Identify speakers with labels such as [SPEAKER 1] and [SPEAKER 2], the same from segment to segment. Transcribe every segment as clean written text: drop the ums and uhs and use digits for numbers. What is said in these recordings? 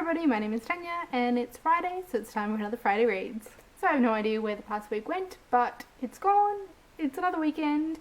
[SPEAKER 1] everybody, my name is Tanya and it's Friday, so it's time for another Friday Reads. So I have no idea where the past week went, but it's gone, it's another weekend,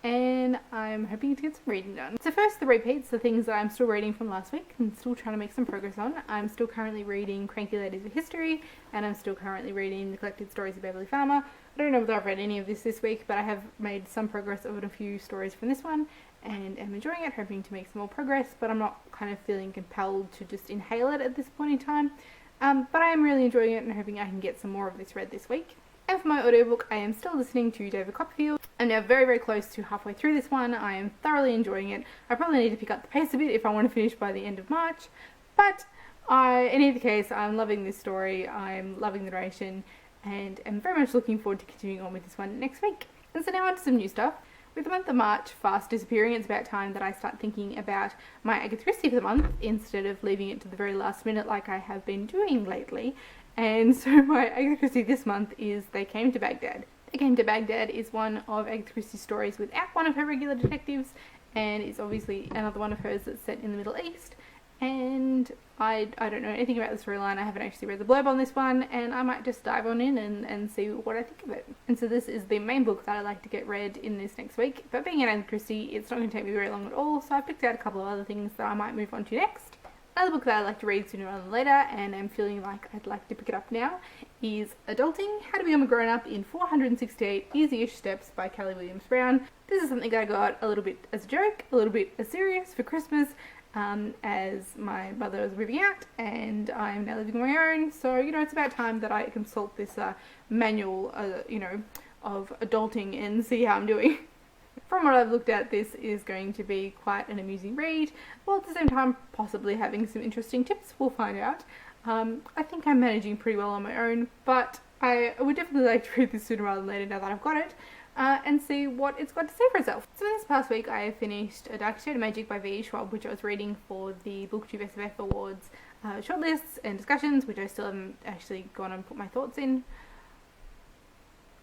[SPEAKER 1] and I'm hoping to get some reading done. So first, the repeats, the things that I'm still reading from last week and still trying to make some progress on. I'm still currently reading Cranky Ladies of History, and I'm still currently reading The Collected Stories of Beverly Farmer. I don't know whether I've read any of this week, but I have made some progress on a few stories from this one, and am enjoying it, hoping to make some more progress, but I'm not kind of feeling compelled to just inhale it at this point in time. But I am really enjoying it and hoping I can get some more of this read this week. And for my audiobook, I am still listening to David Copperfield. I'm now very, very close to halfway through this one. I am thoroughly enjoying it. I probably need to pick up the pace a bit if I want to finish by the end of March, but in either case, I'm loving this story, I'm loving the narration, and am very much looking forward to continuing on with this one next week. And so now on to some new stuff. With the month of March fast disappearing, it's about time that I start thinking about my Agatha Christie for the month instead of leaving it to the very last minute like I have been doing lately. And so my Agatha Christie this month is They Came to Baghdad. They Came to Baghdad is one of Agatha Christie's stories without one of her regular detectives, and it's obviously another one of hers that's set in the Middle East. And I don't know anything about the storyline. I haven't actually read the blurb on this one, and I might just dive on in and see what I think of it. And so this is the main book that I like to get read in this next week, but being an Agatha Christie, it's not going to take me very long at all, so I picked out a couple of other things that I might move on to next. Another book that I like to read sooner rather than later, and I'm feeling like I'd like to pick it up now, is Adulting, How to Become a Grown-Up in 468 Easy-ish Steps by Kelly Williams Brown. This is something that I got a little bit as a joke, a little bit as serious for Christmas, as my mother was moving out and I'm now living on my own, so it's about time that I consult this manual of adulting and see how I'm doing. From what I've looked at, this is going to be quite an amusing read, while at the same time possibly having some interesting tips. We'll find out. I think I'm managing pretty well on my own, but I would definitely like to read this sooner rather than later now that I've got it. And see what it's got to say for itself. So this past week I finished A Dark Shade of Magic by V.E. Schwab, which I was reading for the BooktubeSFF Awards shortlists and discussions, which I still haven't actually gone and put my thoughts in.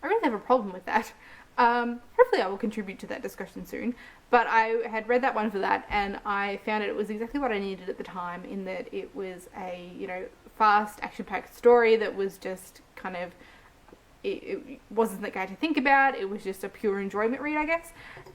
[SPEAKER 1] I really have a problem with that. Hopefully I will contribute to that discussion soon, but I had read that one for that, and I found it was exactly what I needed at the time, in that it was a fast, action-packed story that was just kind of, it wasn't that guy to think about, it was just a pure enjoyment read, I guess,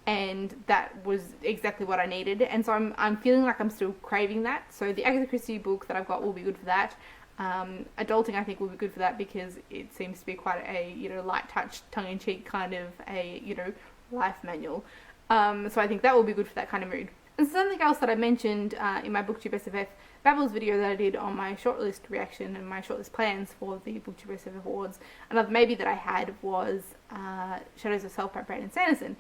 [SPEAKER 1] and that was exactly what I needed. And so I'm feeling like I'm still craving that. So the Agatha Christie book that I've got will be good for that. Adulting, I think, will be good for that because it seems to be quite a light touch, tongue-in-cheek kind of a life manual. So I think that will be good for that kind of mood. And something else that I mentioned in my BooktubeSFF Babbles video that I did on my shortlist reaction and my shortlist plans for the BooktubeSFF Awards, another maybe that I had was Shadows of Self by Brandon Sanderson.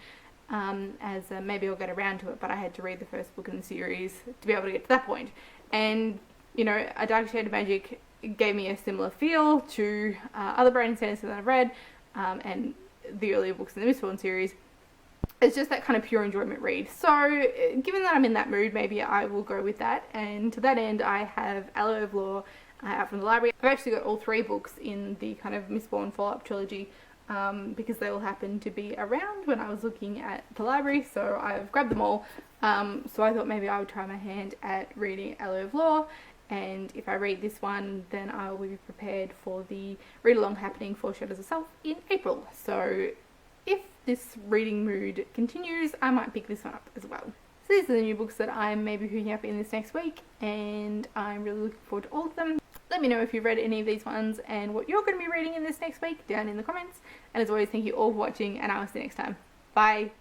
[SPEAKER 1] Maybe I'll get around to it, but I had to read the first book in the series to be able to get to that point. And A Dark Shade of Magic gave me a similar feel to other Brandon Sanderson that I've read, and the earlier books in the Mistborn series. It's just that kind of pure enjoyment read. So given that I'm in that mood, maybe I will go with that. And to that end, I have Alloy of Law out from the library. I've actually got all three books in the kind of Mistborn follow-up trilogy, because they all happened to be around when I was looking at the library, so I've grabbed them all. So I thought maybe I would try my hand at reading Alloy of Law, and if I read this one, then I will be prepared for the read-along happening for Shadows of Self in April. So if this reading mood continues, I might pick this one up as well. So these are the new books that I'm maybe picking up in this next week, and I'm really looking forward to all of them. Let me know if you've read any of these ones and what you're going to be reading in this next week down in the comments. And as always, thank you all for watching, and I will see you next time. Bye!